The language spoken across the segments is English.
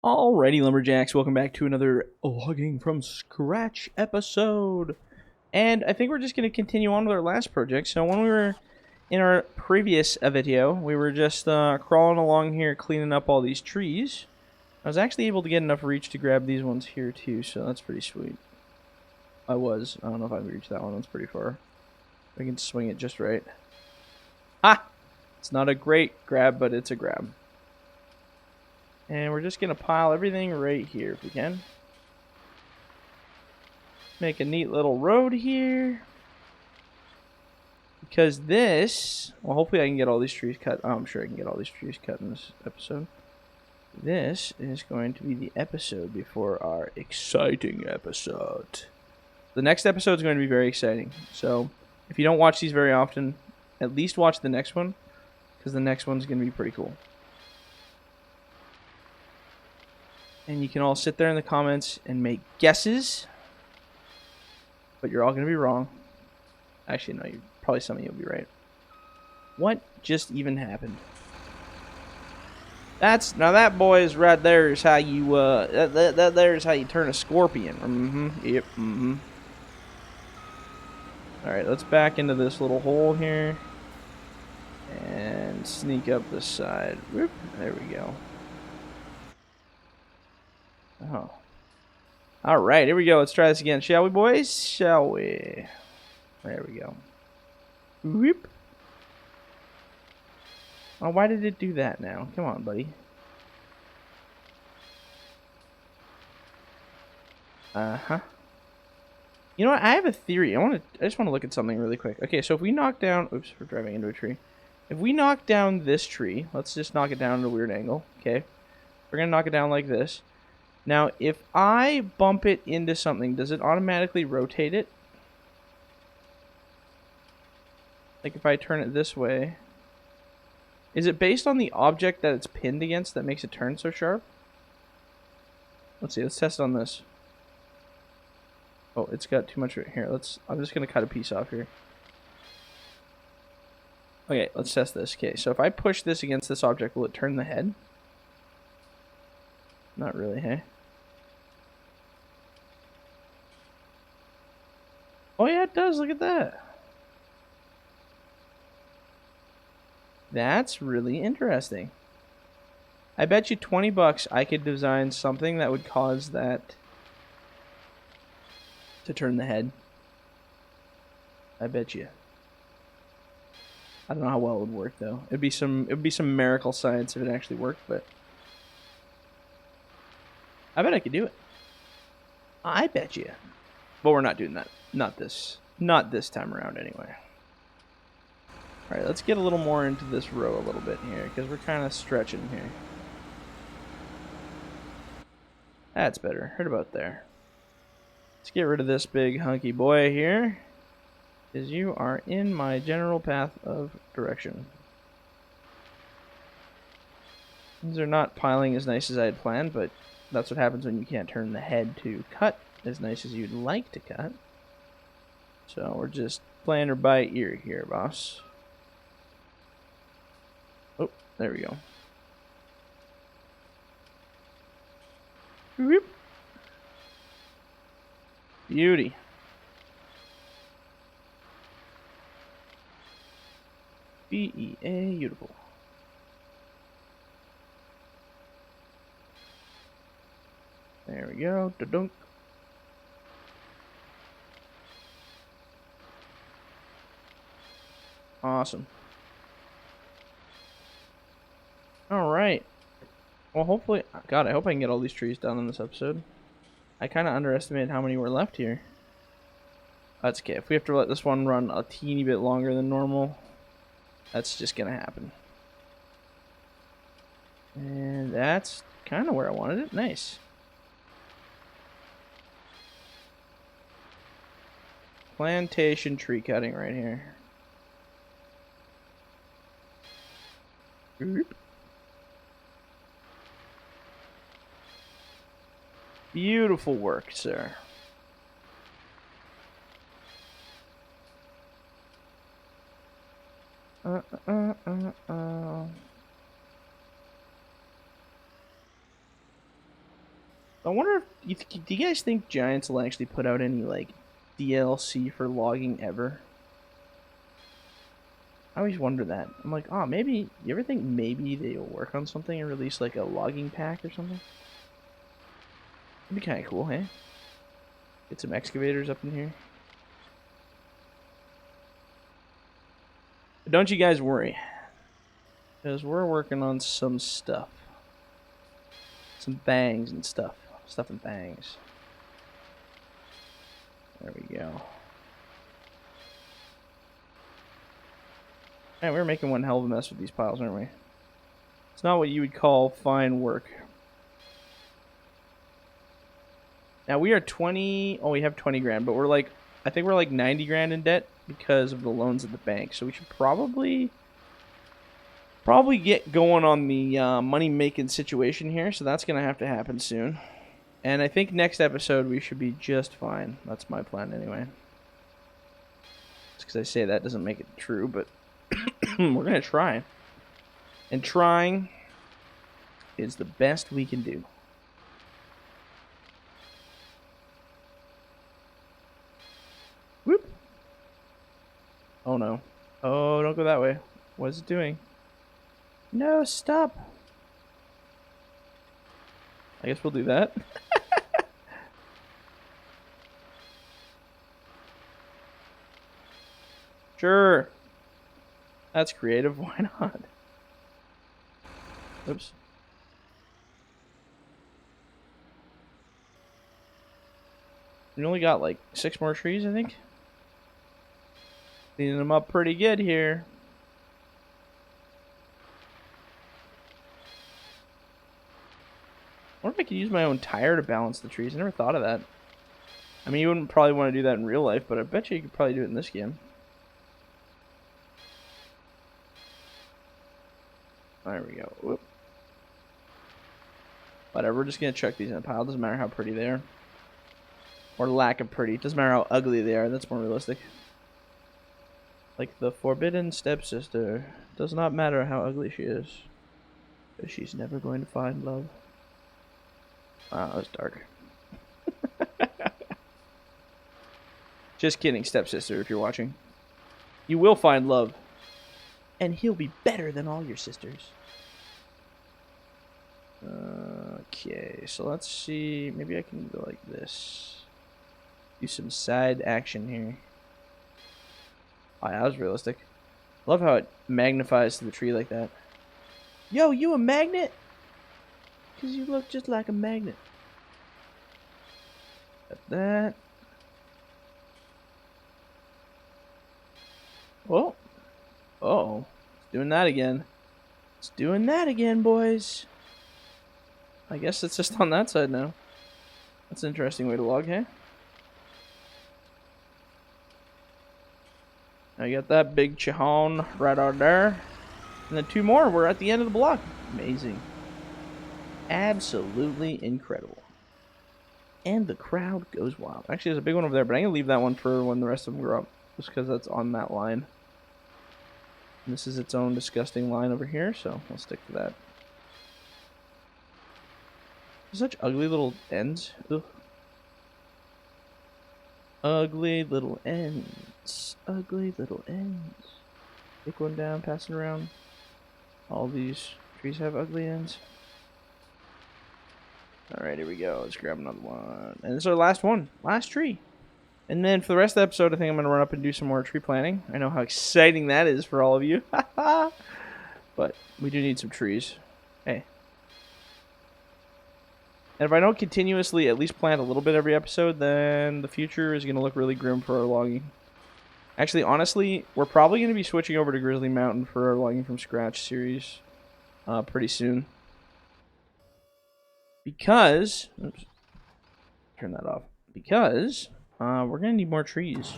Alrighty, Lumberjacks, welcome back to another logging from scratch episode. And I think we're just going to continue on with our last project. So when we were in our previous video, we were just crawling along here cleaning up all these trees. I was actually able to get enough reach to grab these ones here too, so that's pretty sweet. I don't know if I reached that one, that's pretty far. I can swing it just right. Ha! It's not a great grab, but it's a grab. And we're just going to pile everything right here if we can. Make a neat little road here. Because this, well, hopefully I can get all these trees cut. Oh, I'm sure I can get all these trees cut in this episode. This is going to be the episode before our exciting episode. The next episode is going to be very exciting. So if you don't watch these very often, at least watch the next one. Because the next one's going to be pretty cool. And you can all sit there in the comments and make guesses. But you're all going to be wrong. Actually, no, probably some of you will be right. What just even happened? Now that, boys, right there is how you, that there is how you turn a scorpion. Yep, Alright, let's back into this little hole here. And sneak up the side. Whoop, there we go. Oh. Alright, here we go. Let's try this again. Shall we, boys? Shall we? There we go. Whoop. Oh, why did it do that now? Come on, buddy. Uh-huh. You know what? I have a theory. I just want to look at something really quick. Okay, so if we knock down... Oops, we're driving into a tree. If we knock down this tree, let's just knock it down at a weird angle. Okay. We're going to knock it down like this. Now, if I bump it into something, does it automatically rotate it? Like if I turn it this way. Is it based on the object that it's pinned against that makes it turn so sharp? Let's see, let's test on this. Oh, it's got too much right here. I'm just going to cut a piece off here. Okay, let's test this. Okay, so if I push this against this object, will it turn the head? Not really, hey? Oh yeah, it does. Look at that. That's really interesting. I bet you 20 bucks I could design something that would cause that to turn the head. I bet you. I don't know how well it would work though. It'd be some miracle science if it actually worked, but I bet I could do it. I bet you. But we're not doing that. Not this time around anyway. Alright, let's get a little more into this row a little bit here, because we're kind of stretching here. That's better. Right about there. Let's get rid of this big hunky boy here, because you are in my general path of direction. These are not piling as nice as I had planned, but that's what happens when you can't turn the head to cut as nice as you'd like to cut. So we're just playing her by ear here, boss. Oh, there we go. Whoop. Beauty. Beautiful. There we go. Da-dunk. Awesome. Alright. Well, hopefully... God, I hope I can get all these trees done in this episode. I kind of underestimated how many were left here. That's okay. If we have to let this one run a teeny bit longer than normal, that's just going to happen. And that's kind of where I wanted it. Nice. Plantation tree cutting right here. Oop. Beautiful work, sir. I wonder if do you guys think Giants will actually put out any like DLC for logging ever? I always wonder that. I'm like, oh, maybe. You ever think maybe they'll work on something and release like a logging pack or something? That'd be kind of cool, hey? Get some excavators up in here. But don't you guys worry, because we're working on some stuff. Some bangs and stuff. Stuff and bangs. There we go. Man, we're making one hell of a mess with these piles, aren't we? It's not what you would call fine work. Now we are 20... Oh, we have 20 grand, but we're like... I think we're like 90 grand in debt because of the loans at the bank. So we should probably get going on the money-making situation here. So that's going to have to happen soon. And I think next episode we should be just fine. That's my plan anyway. Just because I say that doesn't make it true, but... we're going to try. And trying is the best we can do. Whoop. Oh no. Oh, don't go that way. What is it doing? No, stop. I guess we'll do that. Sure. That's creative. Why not? Oops. We only got like 6 more trees, I think. Cleaning them up pretty good here. I wonder if I could use my own tire to balance the trees. I never thought of that. I mean, you wouldn't probably want to do that in real life, but I bet you could probably do it in this game. There we go. Whoop. Whatever, we're just going to chuck these in a pile. Doesn't matter how pretty they are. Or lack of pretty. Doesn't matter how ugly they are. That's more realistic. Like the forbidden stepsister. Does not matter how ugly she is. Because she's never going to find love. Wow, that was dark. Just kidding, stepsister, if you're watching. You will find love. And he'll be better than all your sisters. Okay, so let's see. Maybe I can go like this. Do some side action here. Oh, yeah, that was realistic. Love how it magnifies to the tree like that. Yo, you a magnet? Because you look just like a magnet. Got that. Whoa. Uh-oh. It's doing that again. It's doing that again, boys. I guess it's just on that side now. That's an interesting way to log, hey? Now you got that big chijon right out there. And then 2 more. We're at the end of the block. Amazing. Absolutely incredible. And the crowd goes wild. Actually, there's a big one over there, but I'm going to leave that one for when the rest of them grow up. Just because that's on that line. And this is its own disgusting line over here, so I'll stick to that. Such ugly little ends. Ugh. Ugly little ends. Ugly little ends. Take one down, pass it around. All these trees have ugly ends. Alright, here we go. Let's grab another one. And this is our last one. Last tree. And then for the rest of the episode, I think I'm going to run up and do some more tree planting. I know how exciting that is for all of you. But we do need some trees. Hey. And if I don't continuously at least plant a little bit every episode, then the future is going to look really grim for our logging. Actually, honestly, we're probably going to be switching over to Grizzly Mountain for our logging from scratch series pretty soon. Because, oops, turn that off. Because we're going to need more trees.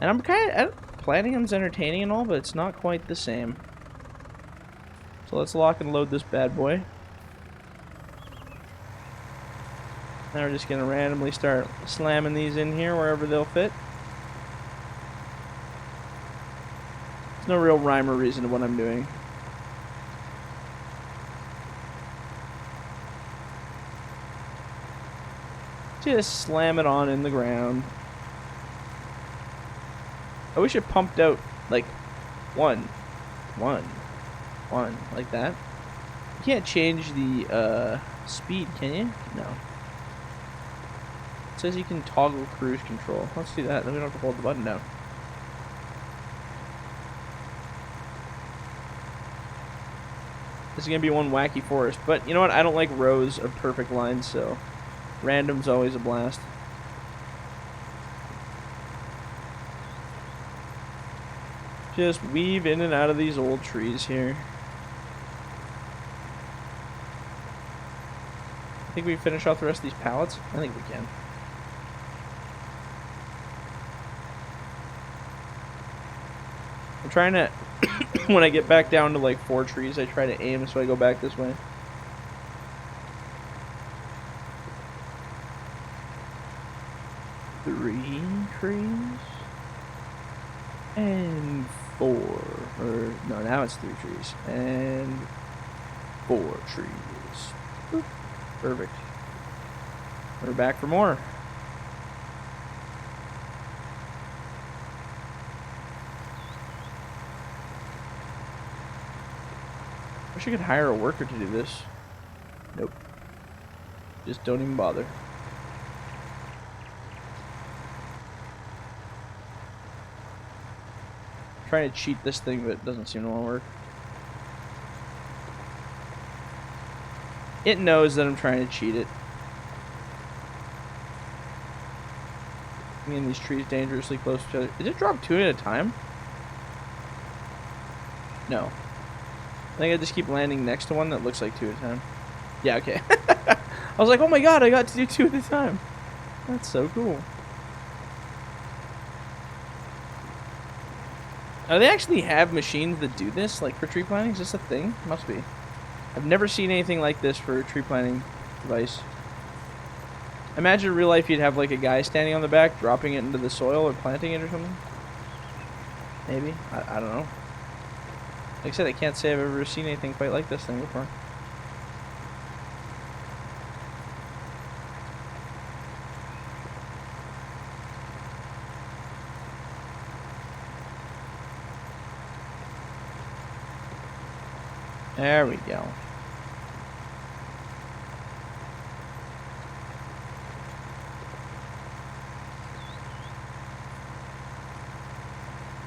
And I'm kind of, planting them's entertaining and all, but it's not quite the same. So let's lock and load this bad boy. Now we're just going to randomly start slamming these in here wherever they'll fit. There's no real rhyme or reason to what I'm doing. Just slam it on in the ground. I wish it pumped out like one, like that. You can't change the speed, can you? No. It says you can toggle cruise control. Let's do that. Then we don't have to hold the button down. This is gonna be one wacky forest, but you know what? I don't like rows of perfect lines, so random's always a blast. Just weave in and out of these old trees here. I think we finish off the rest of these pallets. I think we can. I'm trying to, when I get back down to like 4 trees, I try to aim so I go back this way. Three trees. And 4. Or, no, now it's 3 trees. And 4 trees. Boop. Perfect. We're back for more. Wish I could hire a worker to do this. Nope. Just don't even bother. I'm trying to cheat this thing, but it doesn't seem to want to work. It knows that I'm trying to cheat it. Me and these trees dangerously close to each other. Did it drop 2 at a time? No. I think I just keep landing next to one that looks like 2 at a time. Yeah, okay. I was like, oh my god, I got to do 2 at a time. That's so cool. Do they actually have machines that do this, like for tree planting? Is this a thing? Must be. I've never seen anything like this for a tree planting device. Imagine in real life you'd have like a guy standing on the back, dropping it into the soil or planting it or something. Maybe. I don't know. Like I said, I can't say I've ever seen anything quite like this thing before. There we go.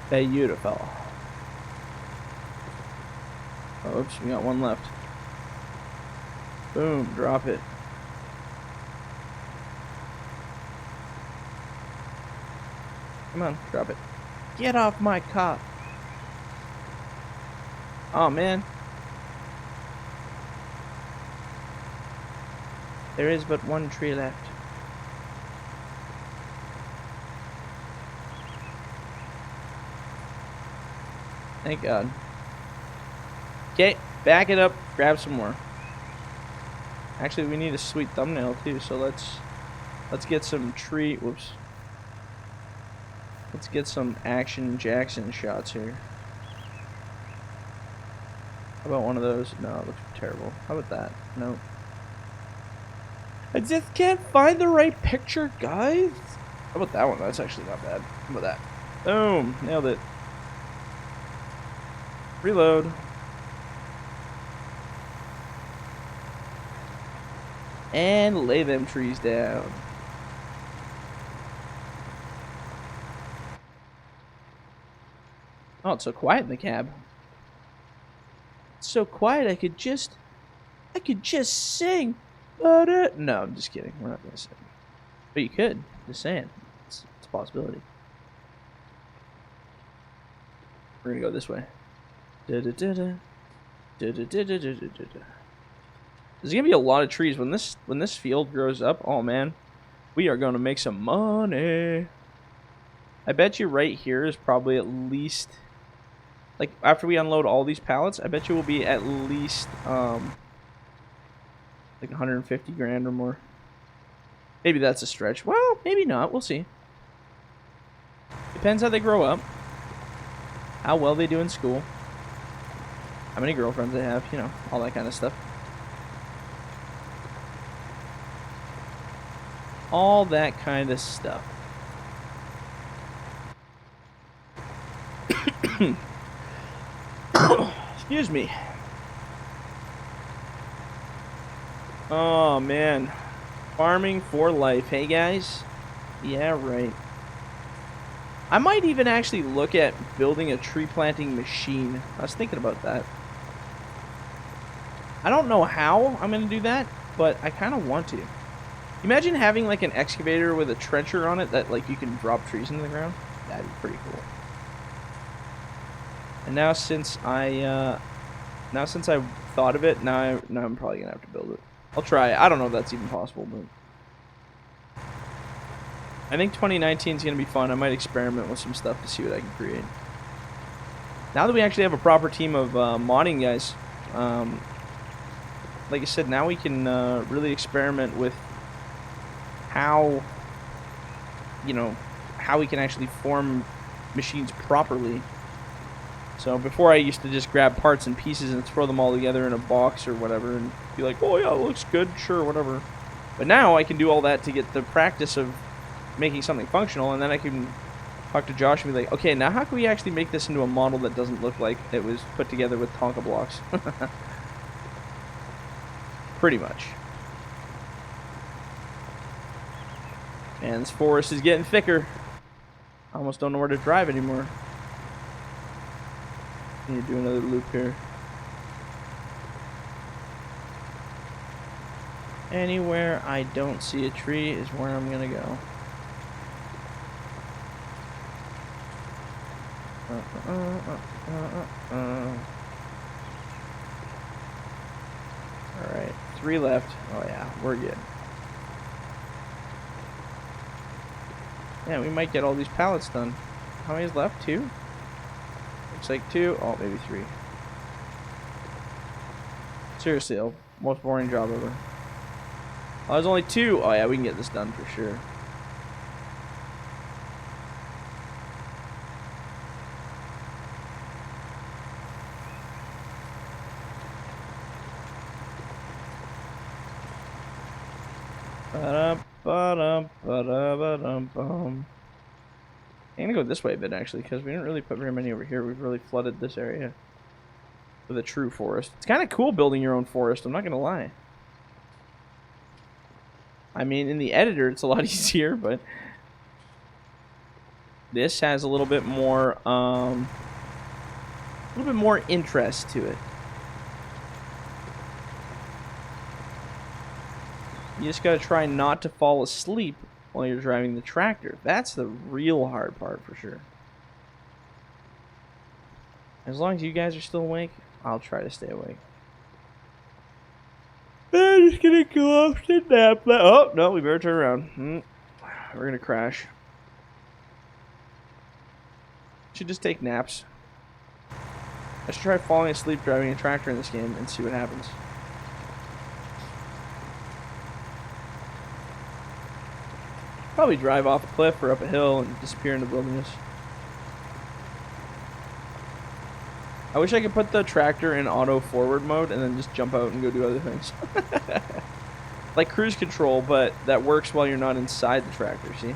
Beautiful. Oh, oops, we got one left. Boom, drop it. Come on, drop it. Get off my cop. Oh, man. There is but one tree left. Thank God. Okay, back it up, grab some more. Actually, we need a sweet thumbnail too, so let's get some tree, whoops. Let's get some Action Jackson shots here. How about one of those? No, it looks terrible. How about that? Nope. I just can't find the right picture, guys. How about that one? That's actually not bad. How about that? Boom, nailed it. Reload. And lay them trees down. Oh, it's so quiet in the cab. It's so quiet I could just sing. But no, I'm just kidding. We're not gonna sing. But you could. Just saying. It's a possibility. We're gonna go this way. There's gonna be a lot of trees when this field grows up. Oh man, we are gonna make some money. I bet you right here is probably at least, like after we unload all these pallets, I bet you will be at least like 150 grand or more. Maybe that's a stretch. Well, maybe not. We'll see. Depends how they grow up, how well they do in school, how many girlfriends they have, you know, all that kind of stuff. all that kind of stuff. Excuse me. Oh, man. Farming for life. Hey, guys? Yeah, right. I might even actually look at building a tree planting machine. I was thinking about that. I don't know how I'm going to do that, but I kind of want to. Imagine having like an excavator with a trencher on it that like you can drop trees into the ground. That'd be pretty cool. And now since I've thought of it, now I'm probably gonna have to build it. I'll try. I don't know if that's even possible, but I think 2019 is gonna be fun. I might experiment with some stuff to see what I can create. Now that we actually have a proper team of modding guys, like I said, now we can really experiment with how, you know, how we can actually form machines properly. So before I used to just grab parts and pieces and throw them all together in a box or whatever and be like, oh yeah, it looks good, sure, whatever. But now I can do all that to get the practice of making something functional, and then I can talk to Josh and be like, okay, now how can we actually make this into a model that doesn't look like it was put together with Tonka blocks? Pretty much. And this forest is getting thicker. I almost don't know where to drive anymore. Need to do another loop here. Anywhere I don't see a tree is where I'm gonna go. Alright, 3 left. Oh yeah, we're good. Yeah, we might get all these pallets done. How many is left? 2? Looks like 2. Oh, maybe 3. Seriously, the most boring job ever. Oh, there's only 2. Oh yeah, we can get this done for sure. I'm gonna go this way a bit actually, because we didn't really put very many over here. We've really flooded this area with a true forest. It's kind of cool building your own forest, I'm not gonna lie. I mean, in the editor it's a lot easier, but this has a little bit more interest to it. You just gotta try not to fall asleep while you're driving the tractor. That's the real hard part for sure. As long as you guys are still awake, I'll try to stay awake. I'm just gonna go off to nap. Oh, no, we better turn around. We're gonna crash. Should just take naps. I should try falling asleep driving a tractor in this game and see what happens. Probably drive off a cliff or up a hill and disappear in the wilderness. I wish I could put the tractor in auto forward mode and then just jump out and go do other things. Like cruise control, but that works while you're not inside the tractor, see?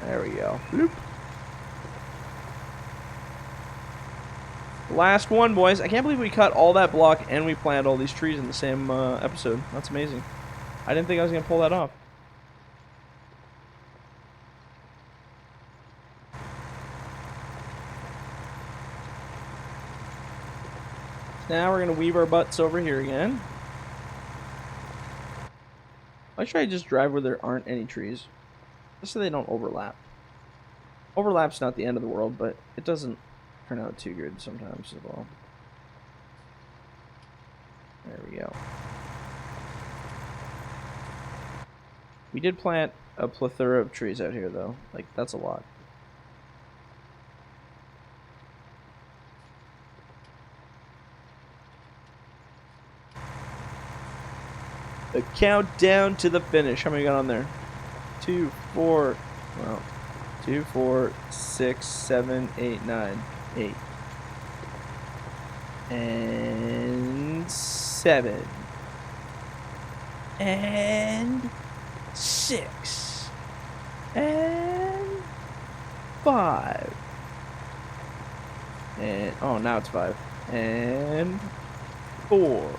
There we go. Bloop. Last one, boys. I can't believe we cut all that block and we planted all these trees in the same episode. That's amazing. I didn't think I was going to pull that off. Now we're going to weave our butts over here again. Why should I just drive where there aren't any trees? Just so they don't overlap. Overlap's not the end of the world, but it doesn't turn out too good sometimes as well. There we go. We did plant a plethora of trees out here though. Like, that's a lot. The countdown to the finish. How many got on there? 2, 4, well, 2, 4, 6, 7, 8, 9, 8. And 7, and 6, and 5, and oh, now it's 5, and 4,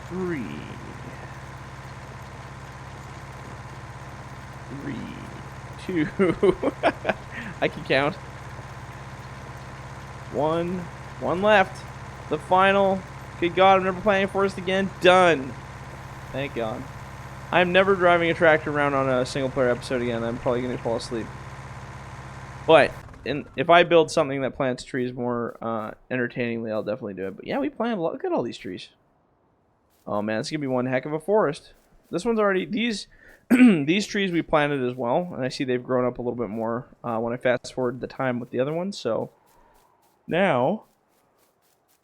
3, 2. I can count. 1 left. The final. Good God, I'm never playing Forest again. Done. Thank God. I'm never driving a tractor around on a single player episode again. I'm probably going to fall asleep. But if I build something that plants trees more entertainingly, I'll definitely do it. But yeah, we planted a lot. Look at all these trees. Oh man, it's going to be one heck of a forest. This one's already... These trees we planted as well. And I see they've grown up a little bit more when I fast forward the time with the other ones. So now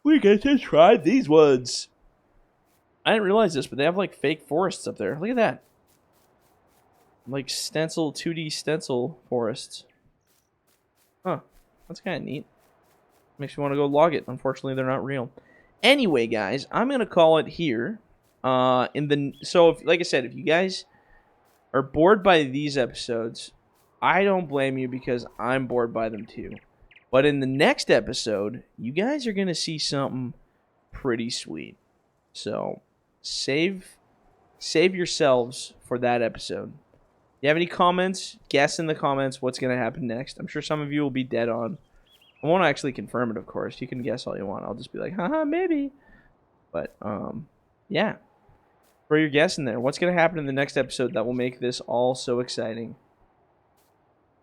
we get to try these woods. I didn't realize this, but they have like fake forests up there. Look at that. Like stencil, 2D stencil forests. Huh. That's kind of neat. Makes me want to go log it. Unfortunately, they're not real. Anyway, guys, I'm going to call it here. So, like I said, if you guys are bored by these episodes, I don't blame you because I'm bored by them too. But in the next episode, you guys are going to see something pretty sweet. So, save yourselves for that episode. You have any comments? Guess in the comments what's going to happen next. I'm sure some of you will be dead on. I won't actually confirm it, of course. You can guess all you want. I'll just be like, haha, maybe. But, yeah. Throw your guess in there. What's going to happen in the next episode that will make this all so exciting?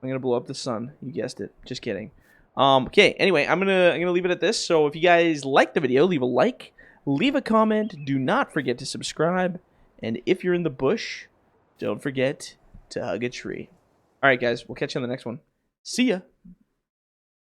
I'm going to blow up the sun. You guessed it. Just kidding. Okay, anyway, I'm gonna leave it at this. So if you guys liked the video, leave a like, leave a comment. Do not forget to subscribe. And if you're in the bush, don't forget to hug a tree. All right, guys, we'll catch you on the next one. See ya.